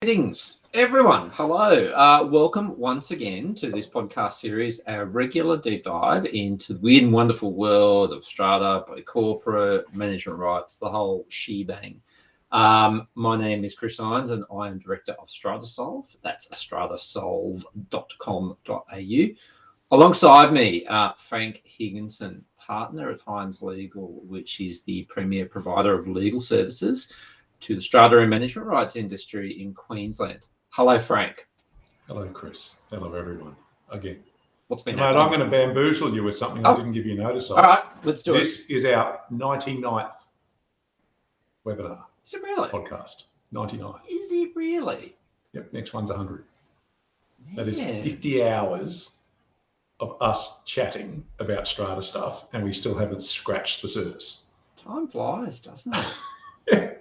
Greetings, everyone. Hello. Welcome once again to this podcast series, our regular deep dive into the weird and wonderful world of strata, corporate, management rights, the whole shebang. My name is Chris Irons and I am director of Strata Solve. That's stratasolve.com.au. Alongside me, Frank Higginson, partner at Hines Legal, which is the premier provider of legal services to the strata and management rights industry in Queensland. Hello, Frank. Hello, Chris. Hello, everyone. Again. What's been happening? I'm going to bamboozle you with something I didn't give you notice of. All right, let's do This is our 99th webinar. Is it really? Podcast. 99. Is it really? Yep, next one's 100. Man. That is 50 hours of us chatting about strata stuff, and we still haven't scratched the surface. Time flies, doesn't it? Yeah.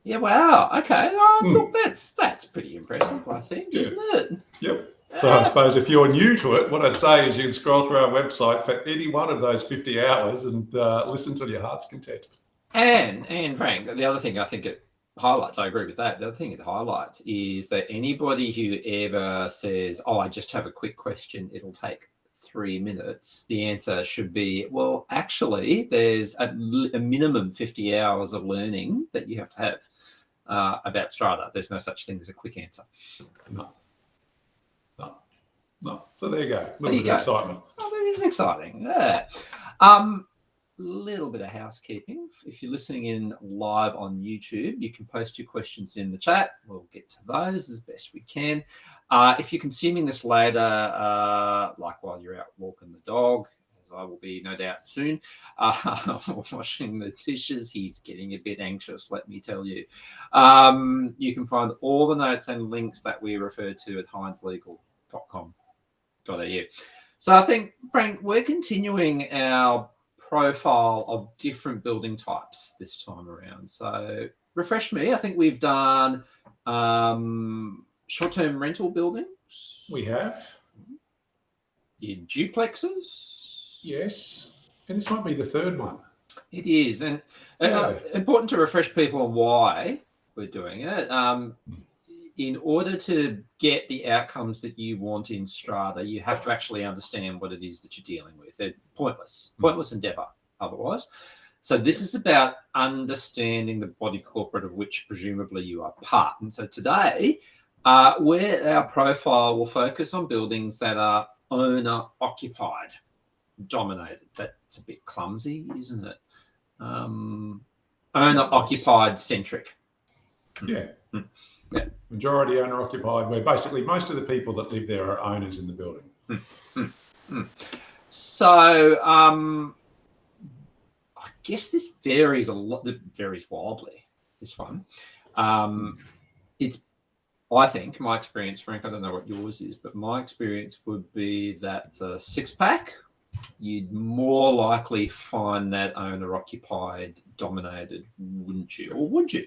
Yeah, wow. Okay. Look, that's pretty impressive, I think, isn't it? Yep. So I suppose if you're new to it, what I'd say is you can scroll through our website for any one of those 50 hours and listen to your heart's content. And Frank, the other thing I think it highlights, I agree with that. The other thing it highlights is that anybody who ever says, "Oh, I just have a quick question, it'll take 3 minutes," the answer should be, well, actually, there's a minimum 50 hours of learning that you have to have about strata. There's no such thing as a quick answer. No. So there you go. A little bit of excitement. Oh, this is exciting. Yeah. Little bit of housekeeping. If you're listening in live on YouTube, you can post your questions in the chat. We'll get to those as best we can. If you're consuming this later, like while you're out walking the dog, as I will be no doubt soon, washing the dishes, he's getting a bit anxious, let me tell you. You can find all the notes and links that we refer to at hineslegal.com.au. So I think, Frank, we're continuing our profile of different building types this time around. So refresh me. I think we've done short-term rental buildings. We have. Your duplexes. Yes. And this might be the third one. It is. And important to refresh people on why we're doing it. In order to get the outcomes that you want in strata, you have to actually understand what it is that you're dealing with. They're pointless endeavour otherwise. So this is about understanding the body corporate of which presumably you are part. And so today, where our profile will focus on buildings that are owner-occupied, dominated. That's a bit clumsy, isn't it? Owner-occupied centric. Yeah. Yeah. Majority owner-occupied, where basically most of the people that live there are owners in the building. So I guess this varies a lot. It varies wildly, this one. It's, I think, my experience, Frank, I don't know what yours is, but my experience would be that the six-pack, you'd more likely find that owner-occupied dominated, wouldn't you? Or would you?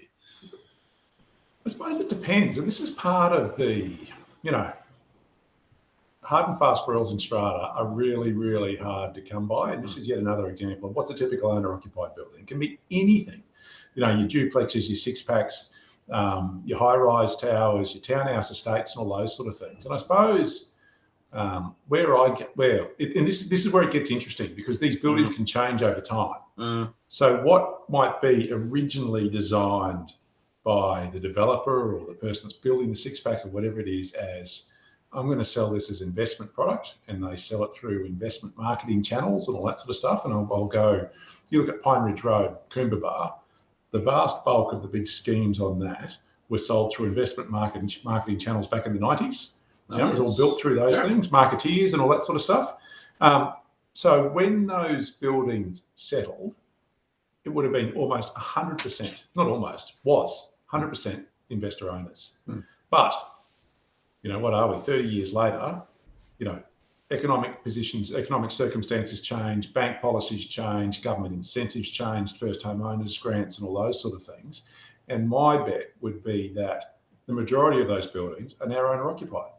I suppose it depends. And this is part of the, hard and fast rules in strata are really, really hard to come by. And this is yet another example of what's a typical owner-occupied building. It can be anything. Your duplexes, your six-packs, your high-rise towers, your townhouse estates, and all those sort of things. And I suppose and this is where it gets interesting, because these buildings can change over time. So what might be originally designed by the developer or the person that's building the six-pack or whatever it is, as I'm going to sell this as investment product, and they sell it through investment marketing channels and all that sort of stuff. And I'll go, you look at Pine Ridge Road, Coomba, the vast bulk of the big schemes on that were sold through investment marketing channels back in the 90s. It was all built through those things, marketeers and all that sort of stuff. So when those buildings settled, it would have been almost 100%, not almost, was 100% investor owners. But, what are we? 30 years later, economic positions, economic circumstances change, bank policies change, government incentives changed, first home owners grants and all those sort of things. And my bet would be that the majority of those buildings are now owner occupied.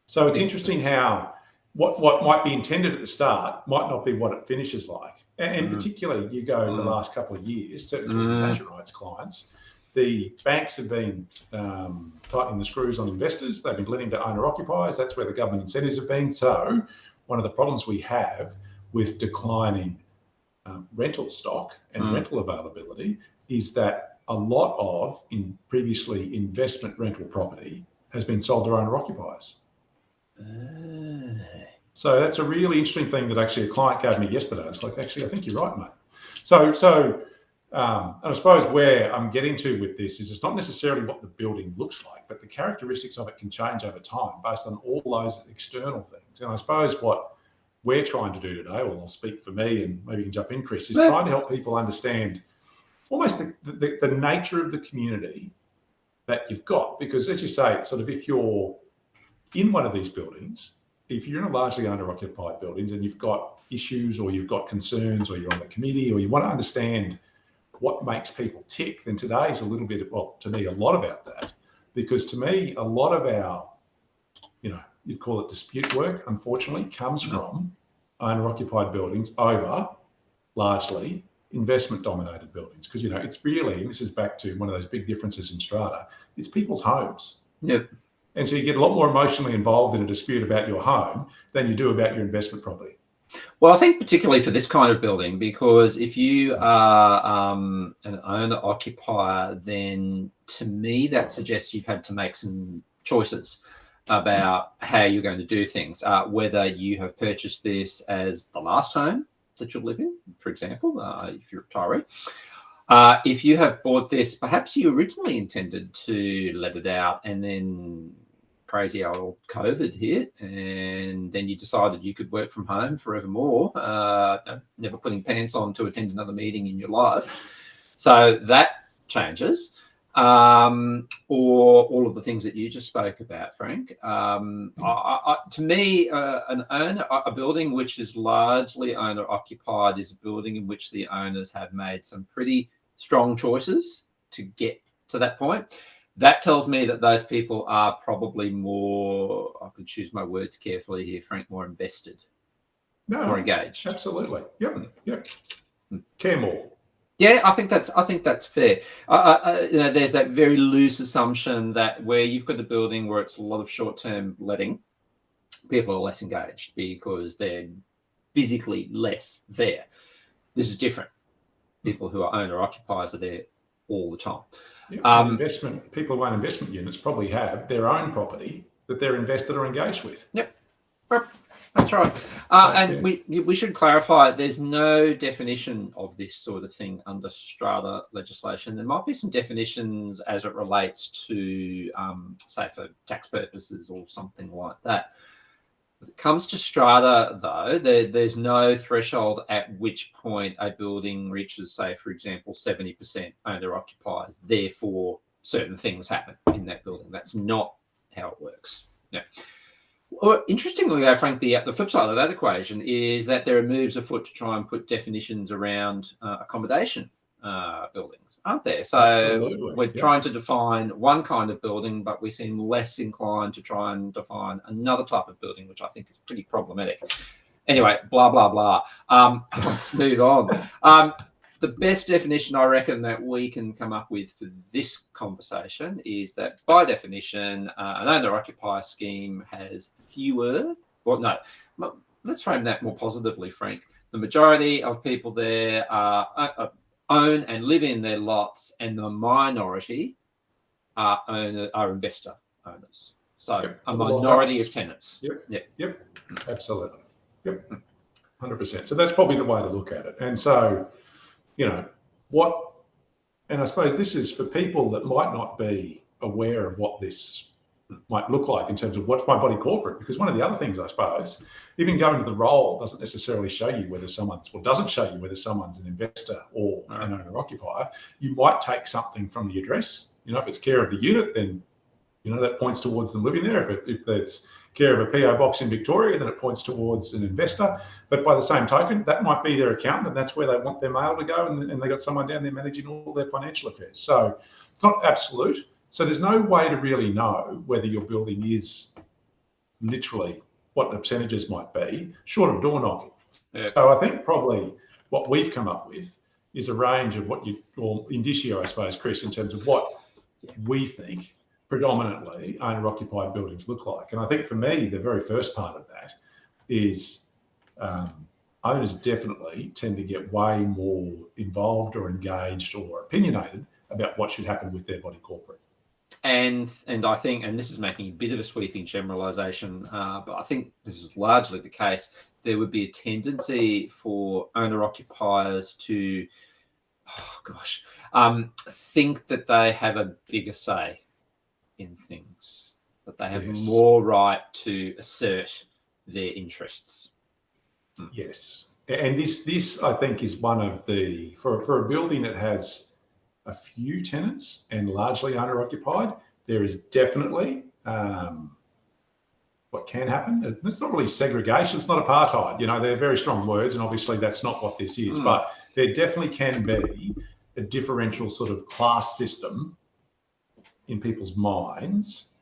So it's interesting how what might be intended at the start might not be what it finishes like. And particularly, you go in the last couple of years, certainly to management rights clients, The banks have been tightening the screws on investors. They've been lending to owner-occupiers. That's where the government incentives have been. So one of the problems we have with declining rental stock and rental availability is that a lot of previously investment rental property has been sold to owner-occupiers. So that's a really interesting thing that actually a client gave me yesterday. It's like, actually, I think you're right, mate. So and I suppose where I'm getting to with this is it's not necessarily what the building looks like, but the characteristics of it can change over time based on all those external things. And I suppose what we're trying to do today, well, I'll speak for me and maybe you can jump in, Chris, is trying to help people understand almost the nature of the community that you've got. Because as you say, it's sort of if you're in one of these buildings, if you're in a largely owner-occupied buildings and you've got issues or you've got concerns or you're on the committee or you want to understand what makes people tick, then today is a little bit, well, to me, a lot about that. Because to me, a lot of our, you'd call it dispute work, unfortunately, comes from owner-occupied buildings over largely investment-dominated buildings. Because, it's really, and this is back to one of those big differences in Strata, it's people's homes. Yep. And so you get a lot more emotionally involved in a dispute about your home than you do about your investment property. Well, I think particularly for this kind of building, because if you are an owner-occupier, then to me that suggests you've had to make some choices about how you're going to do things, whether you have purchased this as the last home that you'll live in, for example, if you're a retiree. If you have bought this, perhaps you originally intended to let it out and then crazy old COVID hit, and then you decided you could work from home forevermore, never putting pants on to attend another meeting in your life. So that changes. Or all of the things that you just spoke about, Frank. To me, a building which is largely owner-occupied is a building in which the owners have made some pretty strong choices to get to that point. That tells me that those people are probably more, I could choose my words carefully here, Frank, more invested, more engaged. Absolutely. Yep. Care more. Yeah, I think that's fair. There's that very loose assumption that where you've got a building where it's a lot of short-term letting, people are less engaged because they're physically less there. This is different. People who are owner-occupiers are there all the time. People who own investment units probably have their own property that they're invested or engaged with. Yep. That's right. And we should clarify, there's no definition of this sort of thing under Strata legislation. There might be some definitions as it relates to, say, for tax purposes or something like that. When it comes to Strata, though, there's no threshold at which point a building reaches, say, for example, 70% owner-occupiers. Therefore, certain things happen in that building. That's not how it works. Yeah. Well, interestingly, though, Frank, the flip side of that equation is that there are moves afoot to try and put definitions around accommodation buildings, aren't there? So absolutely. We're trying to define one kind of building, but we seem less inclined to try and define another type of building, which I think is pretty problematic. Anyway, blah, blah, blah. Let's move on. The best definition I reckon that we can come up with for this conversation is that by definition, an owner-occupier scheme has fewer, let's frame that more positively, Frank. The majority of people there own and live in their lots, and the minority are investor owners. So a minority of tenants. Yep. Absolutely. Yep. 100%. So that's probably the way to look at it. And so, and I suppose this is for people that might not be aware of what this might look like in terms of what's my body corporate, because one of the other things, I suppose, even going to the role doesn't necessarily show you whether doesn't show you whether someone's an investor or an owner-occupier. You might take something from the address. If it's care of the unit, then, that points towards them living there. If it's care of a PO box in Victoria, then it points towards an investor. But by the same token, that might be their accountant, and that's where they want their mail to go, and they got someone down there managing all their financial affairs. So it's not absolute. So there's no way to really know whether your building is literally what the percentages might be, short of door knocking. Yeah. So I think probably what we've come up with is a range of what you call indicia, I suppose, Chris, in terms of what we think predominantly owner-occupied buildings look like. And I think for me, the very first part of that is owners definitely tend to get way more involved or engaged or opinionated about what should happen with their body corporate. And I think, and this is making a bit of a sweeping generalisation, but I think this is largely the case, there would be a tendency for owner-occupiers to, think that they have a bigger say in things, that they have more right to assert their interests. Yes. And this I think is one of the, for a building that has a few tenants and largely owner-occupied, there is definitely what can happen. It's not really segregation. It's not apartheid. They're very strong words, and obviously that's not what this is. But there definitely can be a differential sort of class system in people's minds,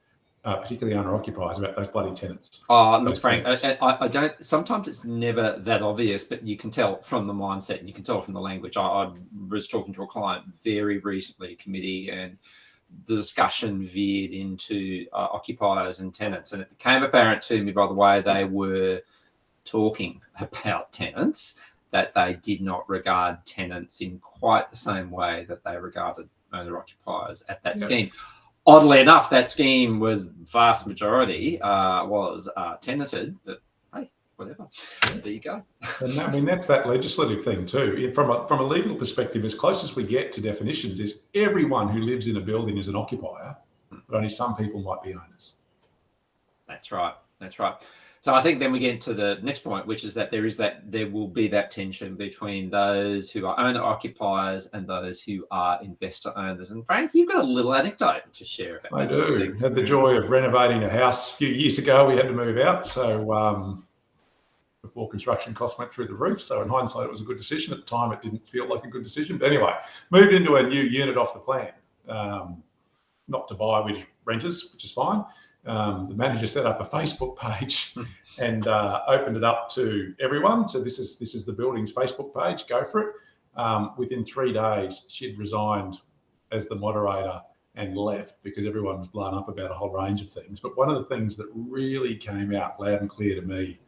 particularly owner-occupiers, about those bloody tenants. Look, Frank, I don't. Sometimes it's never that obvious, but you can tell from the mindset and you can tell from the language. I was talking to a client very recently, committee, and the discussion veered into occupiers and tenants, and it became apparent to me by the way they were talking about tenants that they did not regard tenants in quite the same way that they regarded owner-occupiers at that scheme. Oddly enough, that scheme was vast majority was tenanted, but hey, whatever. There you go. And I mean, that's that legislative thing too. From a legal perspective, as close as we get to definitions, is everyone who lives in a building is an occupier, but only some people might be owners. That's right. That's right. So I think then we get to the next point, which is that there will be that tension between those who are owner-occupiers and those who are investor owners. And Frank, you've got a little anecdote to share about that. I do. Had the joy of renovating a house a few years ago. We had to move out, so before construction costs went through the roof. So in hindsight, it was a good decision. At the time, it didn't feel like a good decision. But anyway, moved into a new unit off the plan, not to buy with renters, which is fine. The manager set up a Facebook page and opened it up to everyone. So this is the building's Facebook page. Go for it. Within 3 days, she'd resigned as the moderator and left because everyone was blown up about a whole range of things. But one of the things that really came out loud and clear to me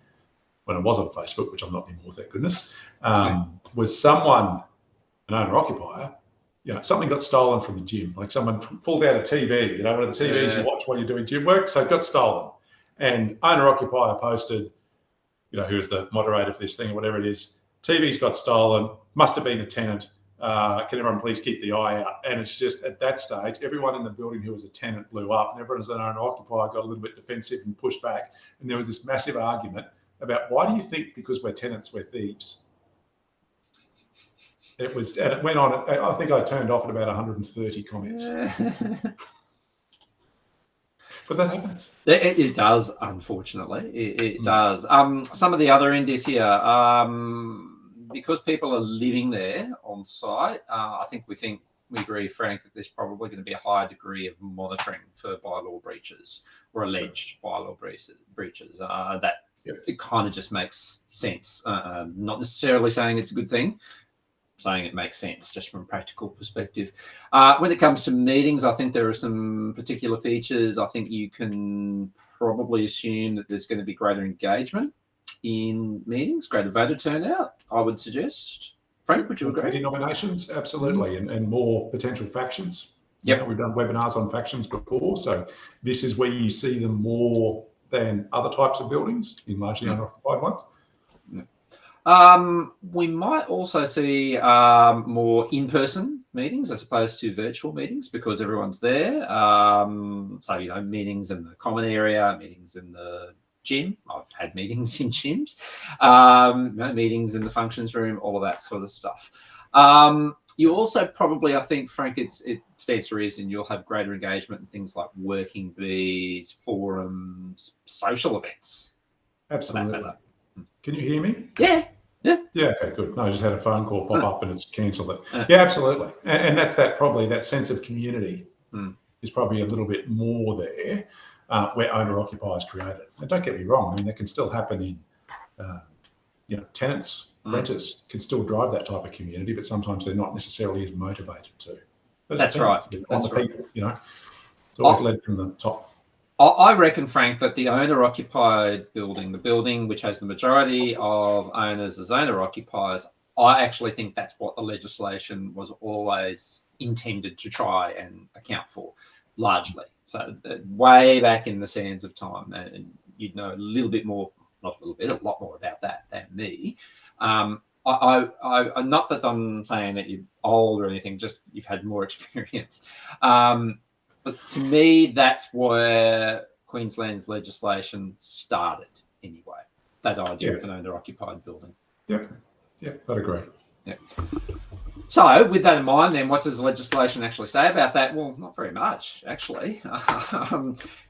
when I was on Facebook, which I'm not anymore, thank goodness, was someone, an owner-occupier, something got stolen from the gym. Like someone pulled out a TV, one of the TVs you watch while you're doing gym work. So it got stolen. And owner-occupier posted, who's the moderator for this thing or whatever it is, TV's got stolen, must have been a tenant. Can everyone please keep the eye out? And it's just at that stage, everyone in the building who was a tenant blew up, and everyone as an owner-occupier got a little bit defensive and pushed back. And there was this massive argument about, why do you think because we're tenants, we're thieves? It went on. I think I turned off at about 130 comments. But that happens. It does, unfortunately. It does. Some of the other indicia, because people are living there on site, I think we agree, Frank, that there's probably going to be a higher degree of monitoring for bylaw breaches or alleged bylaw breaches. It kind of just makes sense. Not necessarily saying it's a good thing, saying it makes sense just from a practical perspective. When it comes to meetings, I think there are some particular features. I think you can probably assume that there's going to be greater engagement in meetings, greater voter turnout, I would suggest. Frank, would you agree? Committee nominations, absolutely, and more potential factions. Yep. We've done webinars on factions before, so this is where you see them more than other types of buildings in largely unoccupied ones. We might also see more in-person meetings as opposed to virtual meetings because everyone's there. So, meetings in the common area, meetings in the gym. I've had meetings in gyms, meetings in the functions room, all of that sort of stuff. You also probably, I think, Frank, it stands to reason you'll have greater engagement in things like working bees, forums, social events. Absolutely. Can you hear me? Yeah. Yeah, okay, good. No, I just had a phone call pop up and it's cancelled it. Yeah, absolutely. And that's probably that sense of community is probably a little bit more there where owner-occupiers create it. And don't get me wrong, I mean, that can still happen in, tenants renters can still drive that type of community, but sometimes they're not necessarily as motivated to. That's right. On the people, it's always led from the top. I reckon, Frank, that the owner-occupied building, the building which has the majority of owners as owner-occupiers, I actually think that's what the legislation was always intended to try and account for, largely. So way back in the sands of time, and you'd know a little bit more, not a little bit, a lot more about that than me. I'm not that I'm saying that you're old or anything, just you've had more experience. But to me, that's where Queensland's legislation started anyway, that idea of an owner-occupied building. Yep, I'd agree. Yeah. So with that in mind, then what does the legislation actually say about that? Well, not very much, actually.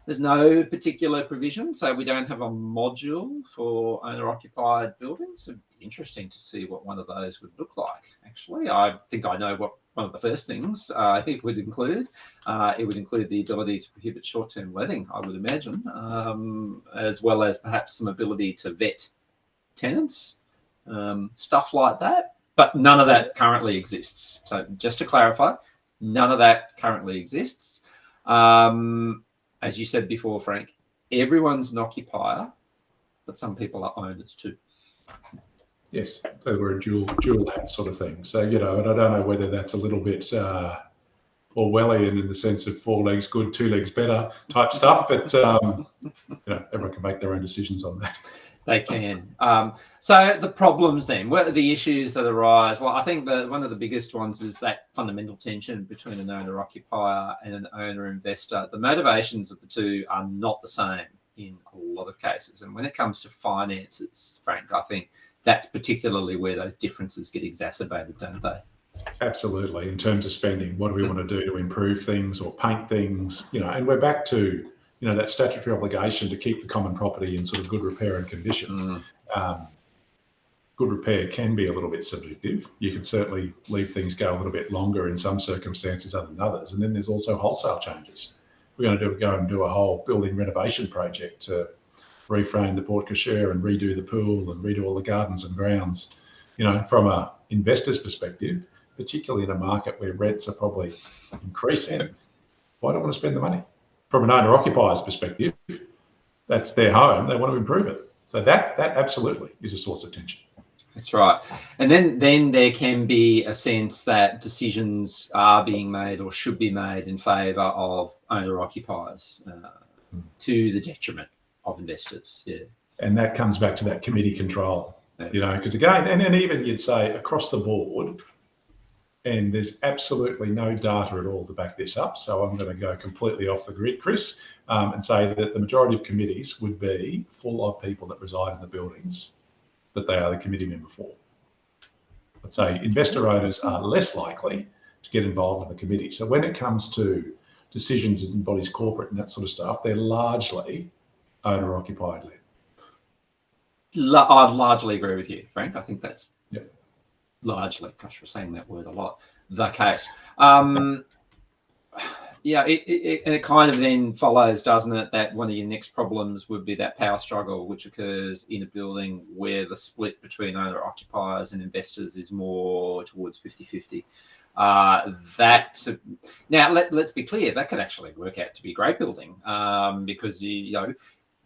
There's no particular provision, so we don't have a module for owner-occupied buildings. It'd be interesting to see what one of those would look like, actually. I think I know what one of the first things it would include. It would include the ability to prohibit short-term letting, I would imagine, as well as perhaps some ability to vet tenants, stuff like that. But none of that currently exists. So just to clarify, none of that currently exists. As you said before, Frank, everyone's an occupier, but some people are owners too. Yes, so we're a dual hat sort of thing. So, and I don't know whether that's a little bit Orwellian in the sense of 4 legs good, 2 legs better type stuff, but everyone can make their own decisions on that. They can. So the problems then, what are the issues that arise? Well, I think that one of the biggest ones is that fundamental tension between an owner-occupier and an owner-investor. The motivations of the two are not the same in a lot of cases. And when it comes to finances, Frank, I think that's particularly where those differences get exacerbated, don't they? Absolutely. In terms of spending, what do we want to do to improve things or paint things? And we're back to that statutory obligation to keep the common property in sort of good repair and condition. Good repair can be a little bit subjective. You can certainly leave things go a little bit longer in some circumstances other than others. And then there's also wholesale changes. We're going to go and do a whole building renovation project to reframe the porte cochere and redo the pool and redo all the gardens and grounds. From an investor's perspective, particularly in a market where rents are probably increasing, why do I want to spend the money? From an owner-occupier's perspective, that's their home. They want to improve it. So that absolutely is a source of tension. That's right. And then there can be a sense that decisions are being made or should be made in favour of owner-occupiers to the detriment of investors. Yeah. And that comes back to that committee control, because again, and even you'd say across the board, and there's absolutely no data at all to back this up. So I'm going to go completely off the grid, Chris, and say that the majority of committees would be full of people that reside in the buildings that they are the committee member for. I'd say investor owners are less likely to get involved in the committee. So when it comes to decisions in bodies corporate and that sort of stuff, they're largely owner-occupied led. I'd largely agree with you, Frank. I think that's largely, gosh, we're saying that word a lot, the case. It kind of then follows, doesn't it, that one of your next problems would be that power struggle which occurs in a building where the split between owner-occupiers and investors is more towards 50-50. Now, let's be clear, that could actually work out to be a great building because,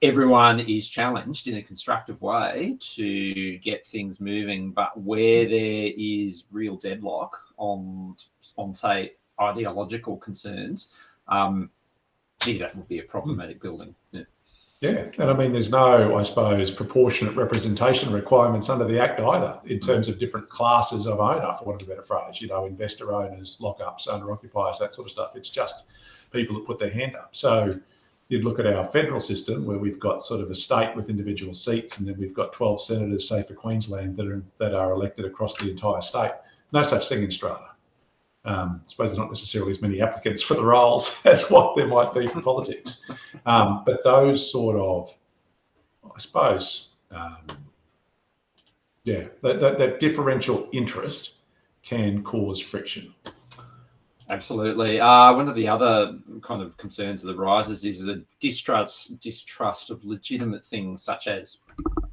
everyone is challenged in a constructive way to get things moving, but where there is real deadlock on say, ideological concerns, that would be a problematic building. Yeah, and I mean, there's no, I suppose, proportionate representation requirements under the Act either in terms of different classes of owner, for want of a better phrase, investor owners, lockups, owner-occupiers, that sort of stuff. It's just people that put their hand up. So you'd look at our federal system where we've got sort of a state with individual seats, and then we've got 12 senators, say for Queensland, that are elected across the entire state. No such thing in Strata. I suppose there's not necessarily as many applicants for the roles as what there might be for politics. But those sort of, I suppose, that differential interest can cause friction. Absolutely. One of the other kind of concerns that arises is a distrust of legitimate things such as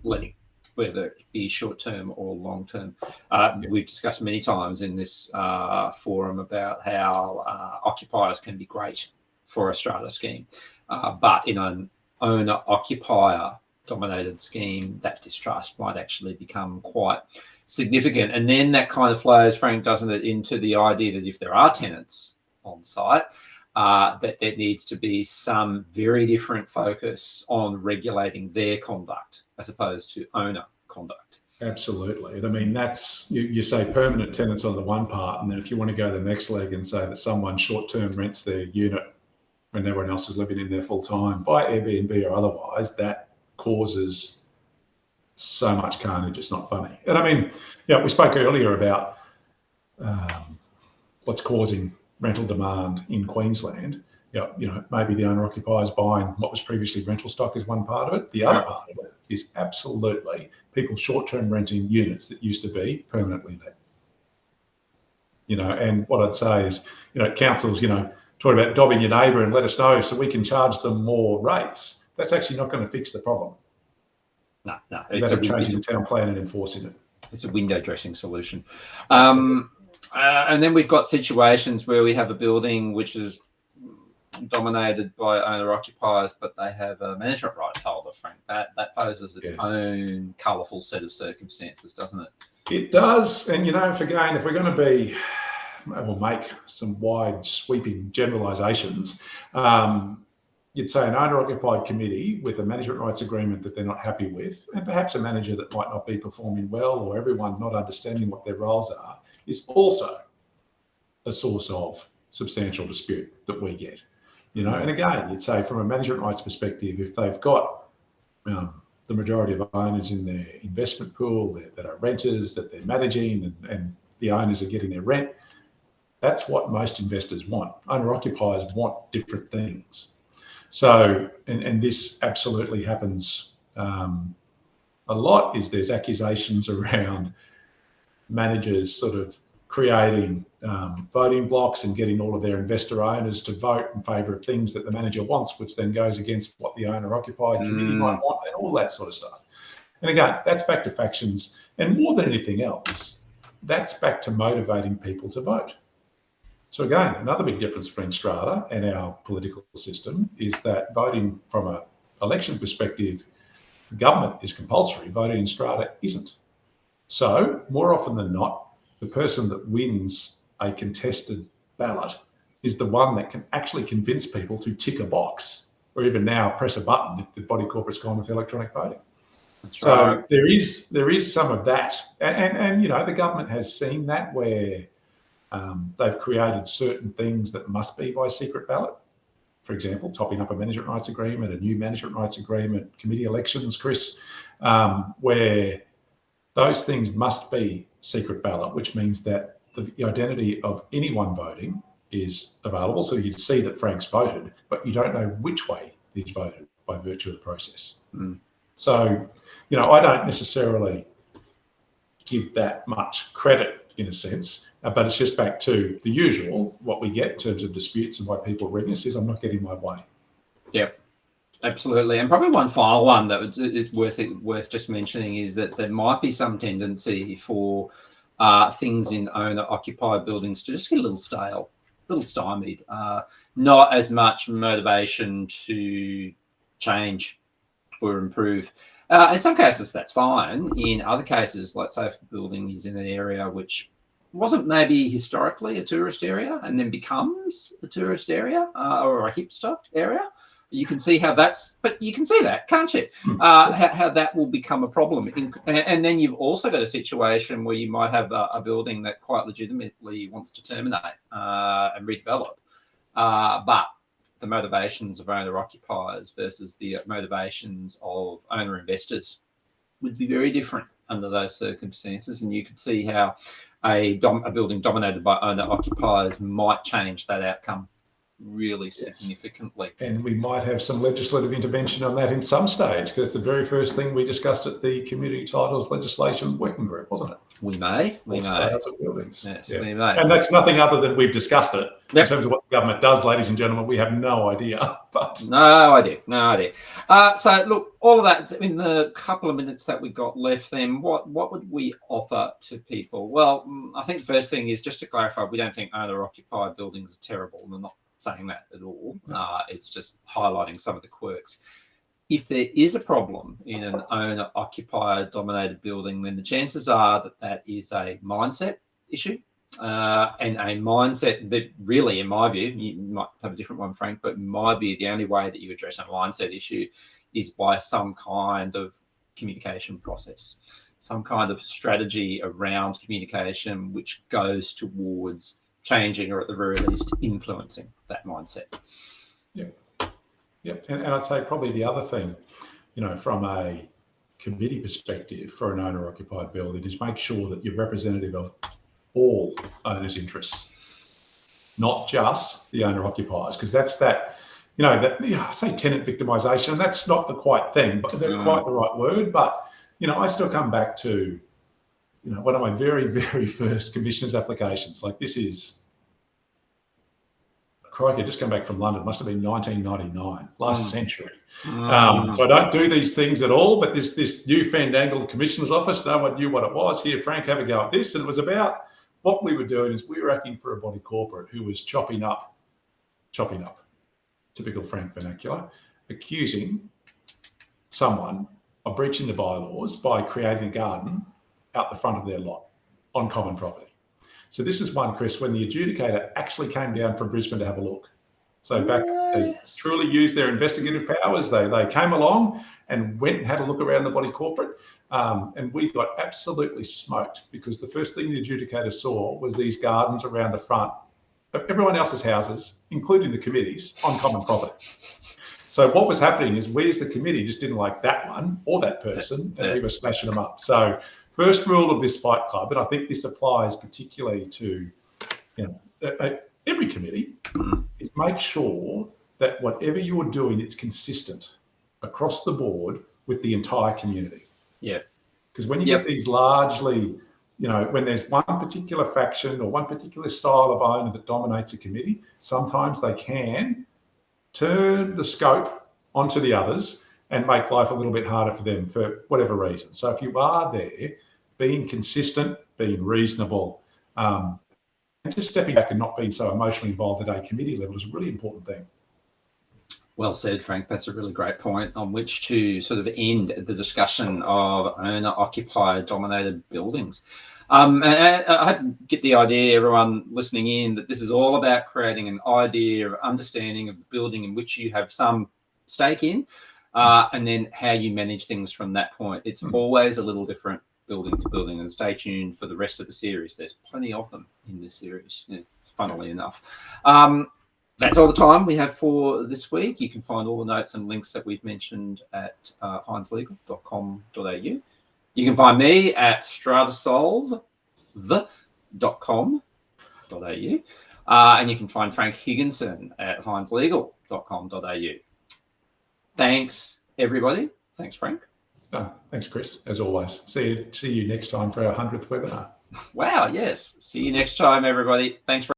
letting. whether it be short-term or long-term. We've discussed many times in this forum about how occupiers can be great for a strata scheme, but in an owner-occupier dominated scheme, that distrust might actually become quite significant. And then that kind of flows, Frank, doesn't it, into the idea that if there are tenants on site, that there needs to be some very different focus on regulating their conduct as opposed to owner conduct. Absolutely. And I mean, that's, you say permanent tenants on the one part, and then if you want to go the next leg and say that someone short-term rents their unit when everyone else is living in there full-time by Airbnb or otherwise, that causes so much carnage, it's not funny. And I mean, we spoke earlier about what's causing rental demand in Queensland. Maybe the owner-occupier is buying what was previously rental stock is one part of it. The other part of it is absolutely people short-term renting units that used to be permanently let. And what I'd say is, councils, talk about dobbing your neighbour and let us know so we can charge them more rates. That's actually not going to fix the problem. No. It's changing the town plan and enforcing it. It's a window dressing solution. And then we've got situations where we have a building which is dominated by owner-occupiers, but they have a management rights holder, Frank. That poses its own colourful set of circumstances, doesn't it? It does. And, if we're going to make some wide sweeping generalisations, you'd say an owner-occupied committee with a management rights agreement that they're not happy with, and perhaps a manager that might not be performing well, or everyone not understanding what their roles are, is also a source of substantial dispute that we get. And again, you'd say from a management rights perspective, if they've got the majority of owners in their investment pool that are renters, that they're managing, and the owners are getting their rent, that's what most investors want. Owner-occupiers want different things. So, and this absolutely happens a lot, is there's accusations around managers sort of creating voting blocks and getting all of their investor owners to vote in favour of things that the manager wants, which then goes against what the owner-occupied committee might want, and all that sort of stuff. And again, that's back to factions, and more than anything else, that's back to motivating people to vote. So again, another big difference between Strata and our political system is that voting from an election perspective, the government is compulsory, voting in Strata isn't. So more often than not, the person that wins a contested ballot is the one that can actually convince people to tick a box, or even now press a button if the body corporate's gone with electronic voting. That's right. So there is some of that, and the government has seen that where they've created certain things that must be by secret ballot. For example, topping up a management rights agreement, a new management rights agreement, committee elections, Chris, where those things must be secret ballot, which means that the identity of anyone voting is available. So you see that Frank's voted, but you don't know which way he's voted by virtue of the process. So, I don't necessarily give that much credit in a sense, but it's just back to the usual, what we get in terms of disputes and why people ring us is I'm not getting my way. Yep. Absolutely. And probably one final one that it's worth just mentioning is that there might be some tendency for things in owner-occupied buildings to just get a little stale, a little stymied, not as much motivation to change or improve. In some cases, that's fine. In other cases, like say if the building is in an area which wasn't maybe historically a tourist area and then becomes a tourist area or a hipster area, you can see how you can see that, can't you? How that will become a problem. And then you've also got a situation where you might have a building that quite legitimately wants to terminate and redevelop. But the motivations of owner-occupiers versus the motivations of owner-investors would be very different under those circumstances. And you could see how a building dominated by owner-occupiers might change that outcome really significantly. And we might have some legislative intervention on that in some stage, because it's the very first thing we discussed at the Community Titles Legislation Working Group, wasn't it? We may. Sales of buildings. Yes, we may. And that's nothing other than we've discussed it. In terms of what the government does, ladies and gentlemen, we have no idea. But No idea. So look, all of that in the couple of minutes that we got left, then what would we offer to people? Well, I think the first thing is just to clarify, we don't think owner-occupier buildings are terrible. We're not saying that at all. It's just highlighting some of the quirks. If there is a problem in an owner-occupier dominated building, then the chances are that is a mindset issue, and a mindset that really, in my view, you might have a different one, Frank, but in my view, the only way that you address a mindset issue is by some kind of communication process, some kind of strategy around communication which goes towards changing, or at the very least influencing that mindset. And I'd say probably the other thing, from a committee perspective for an owner-occupied building, is make sure that you're representative of all owners' interests, not just the owner-occupiers, because that's I say tenant victimisation, and that's not the quite thing, but they're quite the right word. But I still come back to one of my very, very first commissioners applications. Like, this is, crikey, I just come back from London. It must have been 1999, last century. So I don't do these things at all, but this new fandangled commissioner's office, no one knew what it was. Here, Frank, have a go at this. And it was about, what we were doing is we were acting for a body corporate who was chopping up, typical Frank vernacular, accusing someone of breaching the bylaws by creating a garden out the front of their lot on common property. So this is one, Chris, when the adjudicator actually came down from Brisbane to have a look. So back, they truly used their investigative powers. They came along and went and had a look around the body corporate, and we got absolutely smoked, because the first thing the adjudicator saw was these gardens around the front of everyone else's houses, including the committees, on common property. So what was happening is we as the committee just didn't like that one or that person, and we were smashing them up. So first rule of this Fight Club, and I think this applies particularly to every committee, is make sure that whatever you're doing, it's consistent across the board with the entire community. Yeah. Because when you get these largely, when there's one particular faction or one particular style of owner that dominates a committee, sometimes they can turn the scope onto the others and make life a little bit harder for them for whatever reason. So if you are there, being consistent, being reasonable, and just stepping back and not being so emotionally involved at a committee level is a really important thing. Well said, Frank. That's a really great point on which to sort of end the discussion of owner-occupier dominated buildings. And I hope you get the idea, everyone listening in, that this is all about creating an idea of understanding of the building in which you have some stake in, and then how you manage things from that point. It's always a little different building to building, and stay tuned for the rest of the series. There's plenty of them in this series, funnily enough. That's all the time we have for this week. You can find all the notes and links that we've mentioned at hineslegal.com.au. You can find me at stratasolve.com.au. And you can find Frank Higginson at hineslegal.com.au. Thanks, everybody. Thanks, Frank. Thanks, Chris, as always. See you next time for our 100th webinar. Wow, yes. See you next time, everybody. Thanks for